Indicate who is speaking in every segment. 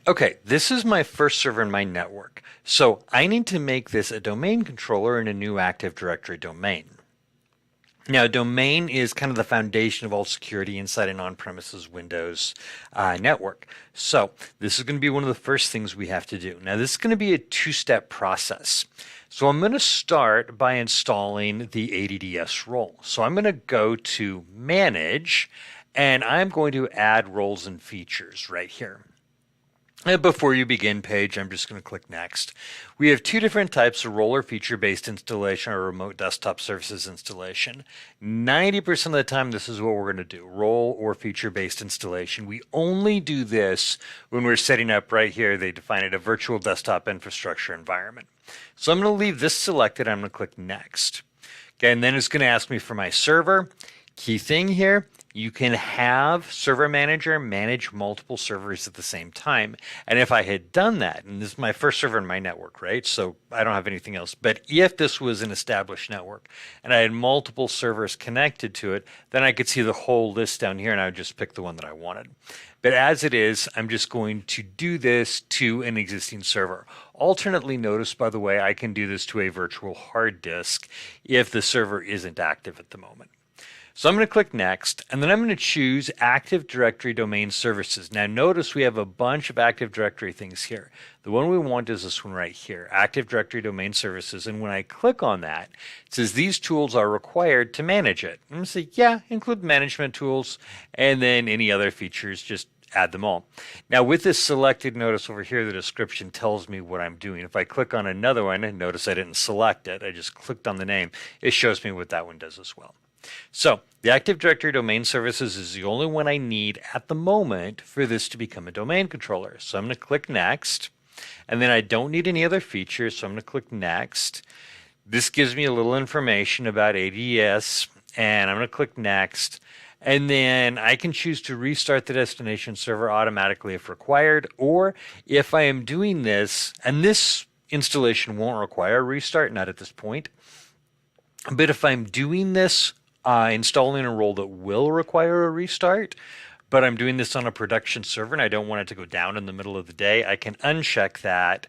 Speaker 1: Okay, this is my first server in my network. So I need to make this a domain controller in a new Active Directory domain. Now, domain is kind of the foundation of all security inside an on-premises Windows network. So this is going to be one of the first things we have to do. Now, this is going to be a two-step process. So I'm going to start by installing the ADDS role. So I'm going to go to Manage, and I'm going to add roles and features right here. And before you begin page, I'm just going to click Next. We have two different types of role or feature-based installation or remote desktop services installation. 90% of the time, this is what we're going to do, role or feature-based installation. We only do this when we're setting up right here. They define it a virtual desktop infrastructure environment. So I'm going to leave this selected. I'm going to click Next. Okay, and then it's going to ask me for my server. Key thing here, you can have Server Manager manage multiple servers at the same time. And if I had done that, and this is my first server in my network, right? So I don't have anything else. But if this was an established network and I had multiple servers connected to it, then I could see the whole list down here and I would just pick the one that I wanted. But as it is, I'm just going to do this to an existing server. Alternately, notice, by the way, I can do this to a virtual hard disk if the server isn't active at the moment. So I'm going to click Next, and then I'm going to choose Active Directory Domain Services. Now notice we have a bunch of Active Directory things here. The one we want is this one right here, Active Directory Domain Services. And when I click on that, it says these tools are required to manage it. I'm going to say, yeah, include management tools, and then any other features, just add them all. Now with this selected, notice over here the description tells me what I'm doing. If I click on another one, and notice I didn't select it, I just clicked on the name, it shows me what that one does as well. So the Active Directory Domain Services is the only one I need at the moment for this to become a domain controller. So I'm going to click Next, and then I don't need any other features, so I'm going to click Next. This gives me a little information about ADS, and I'm going to click Next. And then I can choose to restart the destination server automatically if required, or if I am doing this, and this installation won't require a restart, not at this point, but if I'm doing this installing a role that will require a restart, but I'm doing this on a production server and I don't want it to go down in the middle of the day, I can uncheck that,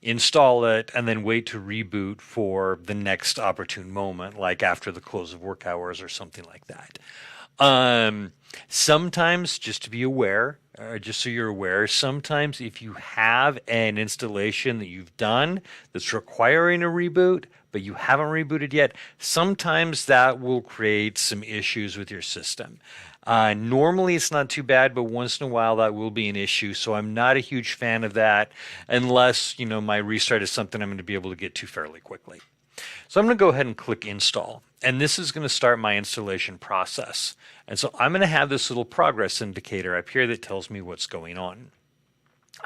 Speaker 1: install it, and then wait to reboot for the next opportune moment, like after the close of work hours or something like that. Sometimes, just to be aware, just so you're aware, sometimes if you have an installation that you've done that's requiring a reboot, but you haven't rebooted yet, sometimes that will create some issues with your system. Normally it's not too bad, but once in a while that will be an issue. So I'm not a huge fan of that unless, my restart is something I'm going to be able to get to fairly quickly. So I'm going to go ahead and click Install, and this is going to start my installation process. And so I'm going to have this little progress indicator up here that tells me what's going on.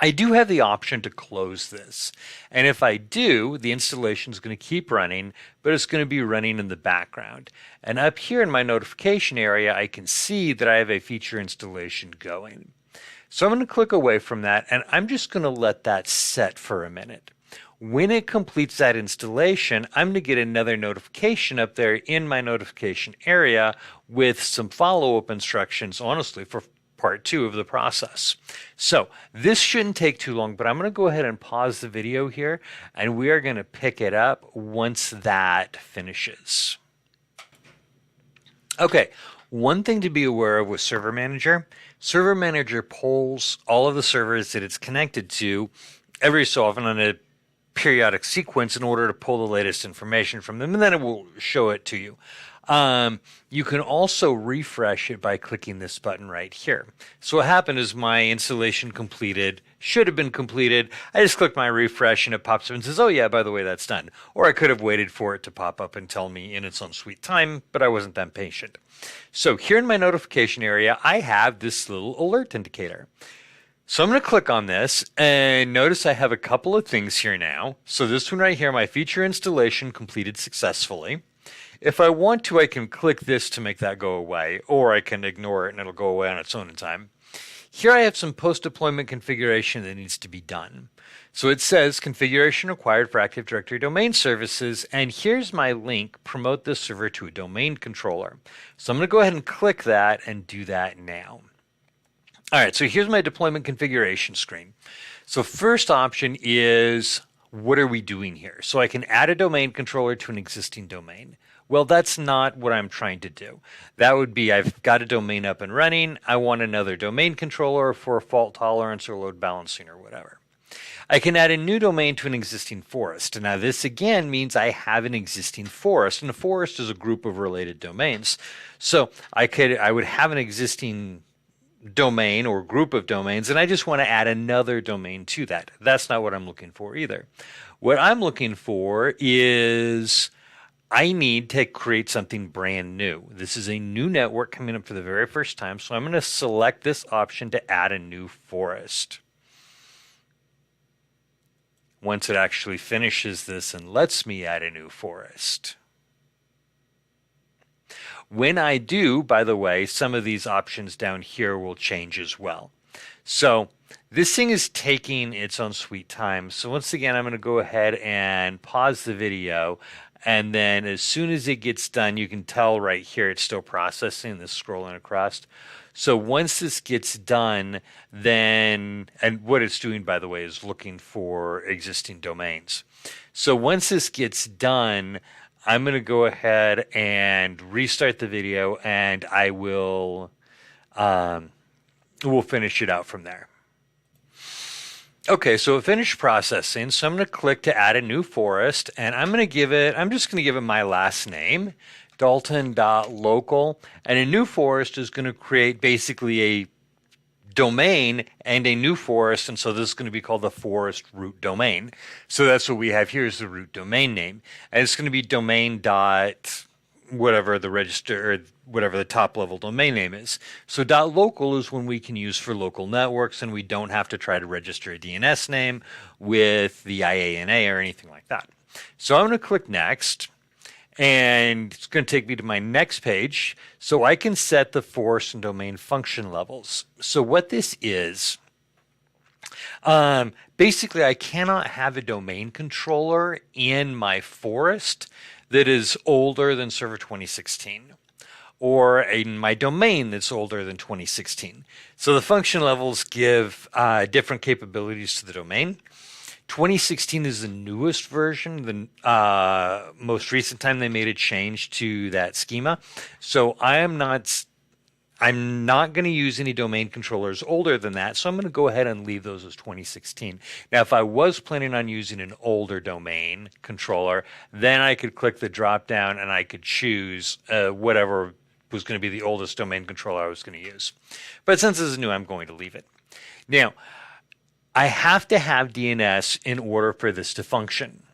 Speaker 1: I do have the option to close this, and if I do, the installation is going to keep running, but it's going to be running in the background. And up here in my notification area, I can see that I have a feature installation going. So I'm going to click away from that, and I'm just going to let that set for a minute. When it completes that installation, I'm going to get another notification up there in my notification area with some follow-up instructions, honestly, for part 2 of the process. So this shouldn't take too long, but I'm going to go ahead and pause the video here, and we are going to pick it up once that finishes. Okay, one thing to be aware of with Server Manager, Server Manager polls all of the servers that it's connected to every so often on a periodic sequence in order to pull the latest information from them, and then it will show it to you. You can also refresh it by clicking this button right here. So what happened is my installation completed, should have been completed. I just click my refresh and it pops up and says, oh yeah, by the way, that's done. Or I could have waited for it to pop up and tell me in its own sweet time, but I wasn't that patient. So here in my notification area, I have this little alert indicator. So I'm going to click on this, and notice I have a couple of things here now. So this one right here, my feature installation completed successfully. If I want to, I can click this to make that go away, or I can ignore it and it'll go away on its own in time. Here I have some post-deployment configuration that needs to be done. So it says configuration required for Active Directory domain services, and here's my link, promote this server to a domain controller. So I'm going to go ahead and click that and do that now. All right, so here's my deployment configuration screen. So first option is, what are we doing here? So I can add a domain controller to an existing domain. Well, that's not what I'm trying to do. That would be, I've got a domain up and running. I want another domain controller for fault tolerance or load balancing or whatever. I can add a new domain to an existing forest. Now this again means I have an existing forest, and a forest is a group of related domains. So I would have an existing domain or group of domains, and I just want to add another domain to that. That's not what I'm looking for either. What I'm looking for is I need to create something brand new. This is a new network coming up for the very first time, so I'm going to select this option to add a new forest. Once it actually finishes this and lets me add a new forest. When I do, by the way, some of these options down here will change as well. So this thing is taking its own sweet time. So once again, I'm going to go ahead and pause the video. And then as soon as it gets done, you can tell right here it's still processing, this scrolling across. So once this gets done, then, and what it's doing, by the way, is looking for existing domains. So once this gets done, I'm going to go ahead and restart the video, and I will we'll finish it out from there. Okay, so it finished processing. So I'm going to click to add a new forest, and I'm just going to give it my last name, Dalton.local, and a new forest is going to create basically a domain and a new forest, and so this is going to be called the forest root domain. So that's what we have here is the root domain name, and it's going to be domain dot whatever the register or whatever the top level domain name is. So .local is one we can use for local networks, and we don't have to try to register a DNS name with the IANA or anything like that. So I'm going to click next, and it's going to take me to my next page. So I can set the forest and domain function levels. So what this is, basically I cannot have a domain controller in my forest that is older than Server 2016, or in my domain that's older than 2016. So the function levels give different capabilities to the domain. 2016 is the newest version, the most recent time they made a change to that schema. So I'm not going to use any domain controllers older than that, so I'm going to go ahead and leave those as 2016. Now, if I was planning on using an older domain controller, then I could click the drop down and I could choose whatever was going to be the oldest domain controller I was going to use. But since this is new, I'm going to leave it. Now, I have to have DNS in order for this to function.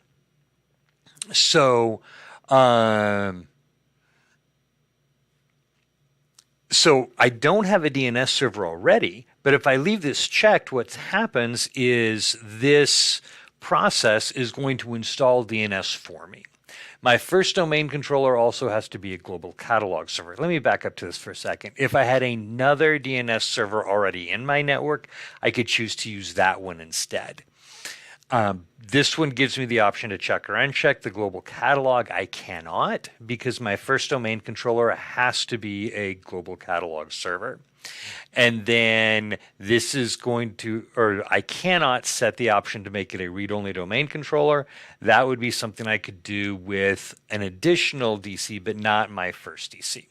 Speaker 1: So I don't have a DNS server already, but if I leave this checked, what happens is this process is going to install DNS for me. My first domain controller also has to be a global catalog server. Let me back up to this for a second. If I had another DNS server already in my network, I could choose to use that one instead. This one gives me the option to check or uncheck the global catalog. I cannot, because my first domain controller has to be a global catalog server. And then this is going to, or I cannot set the option to make it a read-only domain controller. That would be something I could do with an additional DC, but not my first DC.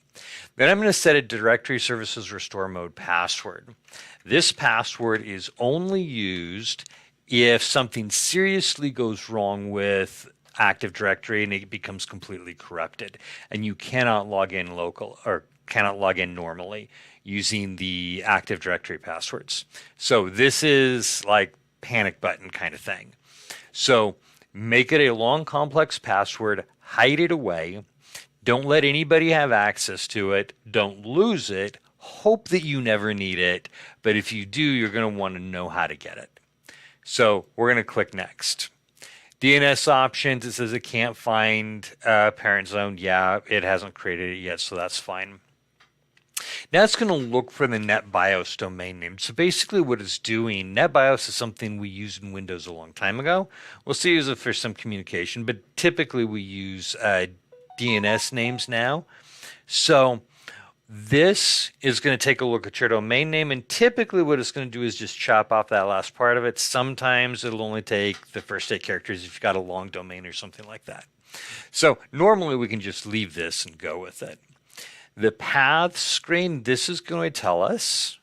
Speaker 1: Then I'm going to set a directory services restore mode password. This password is only used if something seriously goes wrong with Active Directory and it becomes completely corrupted, and you cannot log in local or cannot log in normally using the Active Directory passwords. So this is like panic button kind of thing. So make it a long, complex password, hide it away. Don't let anybody have access to it. Don't lose it. Hope that you never need it. But if you do, you're going to want to know how to get it. So we're going to click next. DNS options, it says it can't find parent zone. Yeah, it hasn't created it yet, so that's fine. Now it's going to look for the NetBIOS domain name. So basically what it's doing, NetBIOS is something we used in Windows a long time ago. We'll still use it for some communication, but typically we use DNS names now. So This is going to take a look at your domain name, and typically what it's going to do is just chop off that last part of it. Sometimes it'll only take the first 8 characters if you've got a long domain or something like that. So normally we can just leave this and go with it. The path screen, this is going to tell us,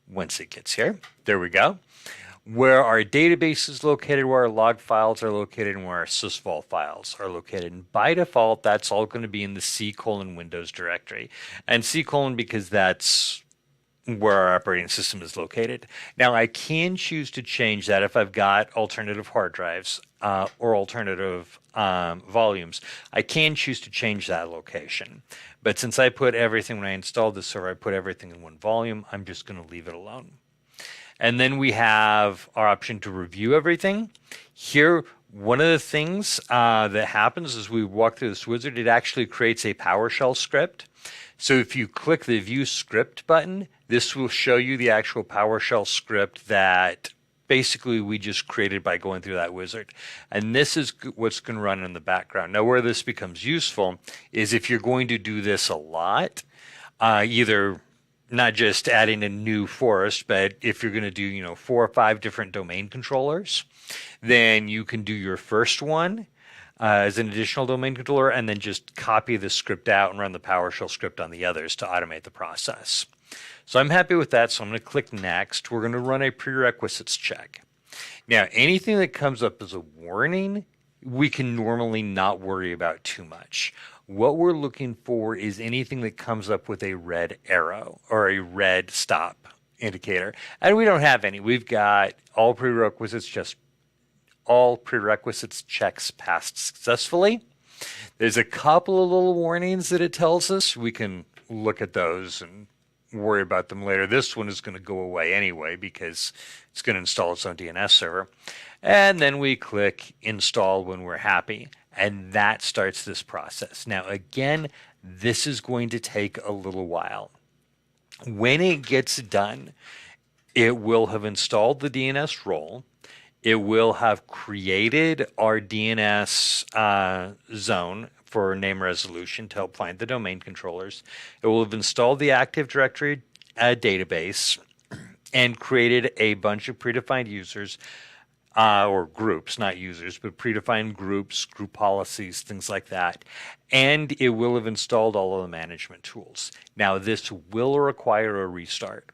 Speaker 1: once it gets here, there we go, where our database is located, where our log files are located, and where our sysvol files are located. And by default, that's all going to be in the C:\Windows directory. And C:, because that's where our operating system is located. Now, I can choose to change that if I've got alternative hard drives or alternative volumes. I can choose to change that location. But since I put everything, when I installed the server, I put everything in one volume, I'm just going to leave it alone. And then we have our option to review everything. Here, one of the things that happens as we walk through this wizard, it actually creates a PowerShell script. So if you click the View Script button, this will show you the actual PowerShell script that basically we just created by going through that wizard. And this is what's going to run in the background. Now, where this becomes useful is if you're going to do this a lot, either not just adding a new forest, but if you're going to do, 4 or 5 different domain controllers, then you can do your first one as an additional domain controller and then just copy the script out and run the PowerShell script on the others to automate the process. So I'm happy with that, so I'm going to click Next. We're going to run a prerequisites check. Now, anything that comes up as a warning, we can normally not worry about too much. What we're looking for is anything that comes up with a red arrow or a red stop indicator. And we don't have any. We've got all prerequisites checks passed successfully. There's a couple of little warnings that it tells us. We can look at those and worry about them later. This one is going to go away anyway because it's going to install its own DNS server. And then we click Install when we're happy. And that starts this process. Now, again, this is going to take a little while. When it gets done, it will have installed the DNS role. It will have created our DNS zone for name resolution to help find the domain controllers. It will have installed the Active Directory database and created a bunch of predefined users or groups, not users, but predefined groups, group policies, things like that. And it will have installed all of the management tools. Now, this will require a restart.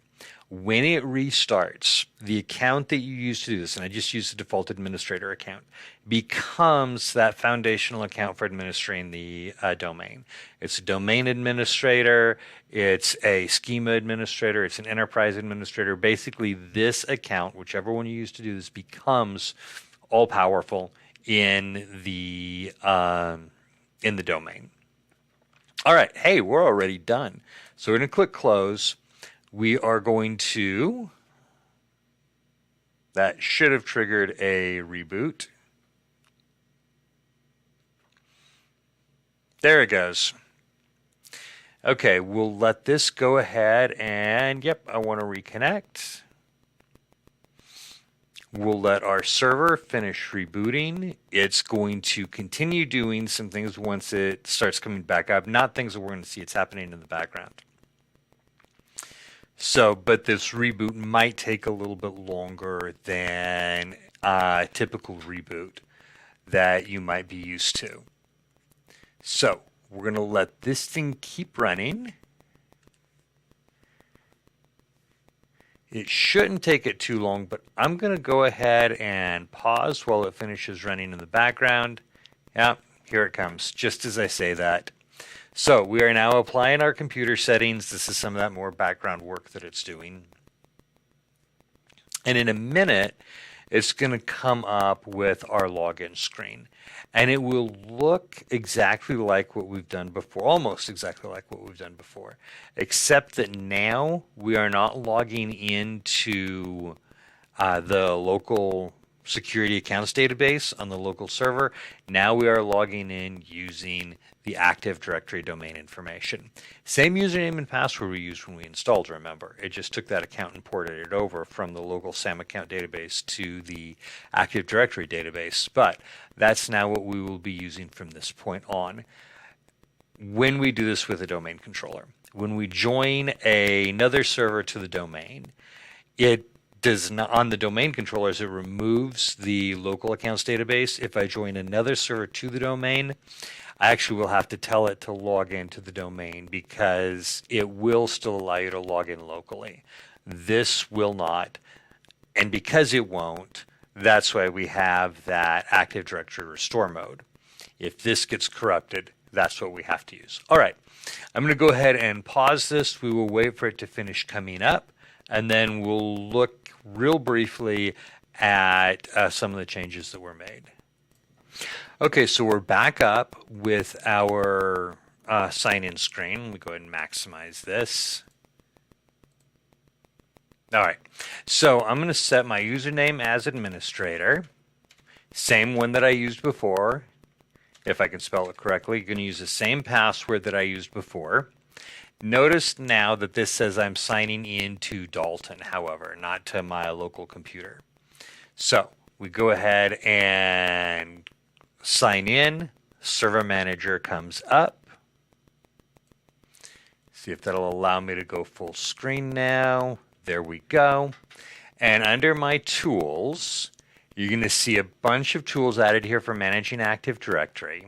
Speaker 1: When it restarts, the account that you use to do this, and I just use the default administrator account, becomes that foundational account for administering the domain. It's a domain administrator, it's a schema administrator, it's an enterprise administrator. Basically, this account, whichever one you use to do this, becomes all powerful in the domain. All right, hey, we're already done. So we're going to click Close. We are going to, that should have triggered a reboot. There it goes. Okay, we'll let this go ahead and, yep, I want to reconnect. We'll let our server finish rebooting. It's going to continue doing some things once it starts coming back up. Not things that we're going to see, it's happening in the background. So, but this reboot might take a little bit longer than a typical reboot that you might be used to. So, we're going to let this thing keep running. It shouldn't take it too long, but I'm going to go ahead and pause while it finishes running in the background. Yeah, here it comes, just as I say that. So we are now applying our computer settings. This is some of that more background work that it's doing. And in a minute, it's going to come up with our login screen. And it will look exactly like what we've done before, almost exactly like what we've done before, except that now we are not logging into the local security accounts database on the local server. Now we are logging in using the Active Directory domain information. Same username and password we used when we installed, remember. It just took that account and ported it over from the local SAM account database to the Active Directory database. But that's now what we will be using from this point on when we do this with a domain controller. when we join another server to the domain, it does not, on the domain controllers, it removes the local accounts database. If I join another server to the domain, I actually will have to tell it to log into the domain because it will still allow you to log in locally. This will not. And because it won't, that's why we have that Active Directory restore mode. If this gets corrupted, that's what we have to use. All right, I'm going to go ahead and pause this. We will wait for it to finish coming up, and then we'll look real briefly at some of the changes that were made. Okay, so we're back up with our sign-in screen. Let me go ahead and maximize this. All right, so I'm going to set my username as administrator, same one that I used before. If I can spell it correctly, you're going to use the same password that I used before. Notice now that this says I'm signing in to Dalton, however, not to my local computer. So we go ahead and sign in. Server Manager comes up. See if that'll allow me to go full screen now. There we go. And under my tools, you're going to see a bunch of tools added here for managing Active Directory.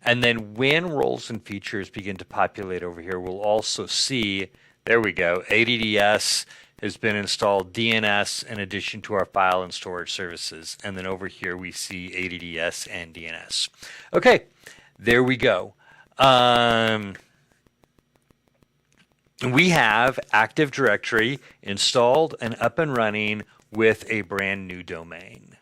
Speaker 1: And then when roles and features begin to populate over here, we'll also see, there we go, ADDS has been installed, DNS in addition to our file and storage services. And then over here we see ADDS and DNS. Okay, there we go. We have Active Directory installed and up and running with a brand new domain.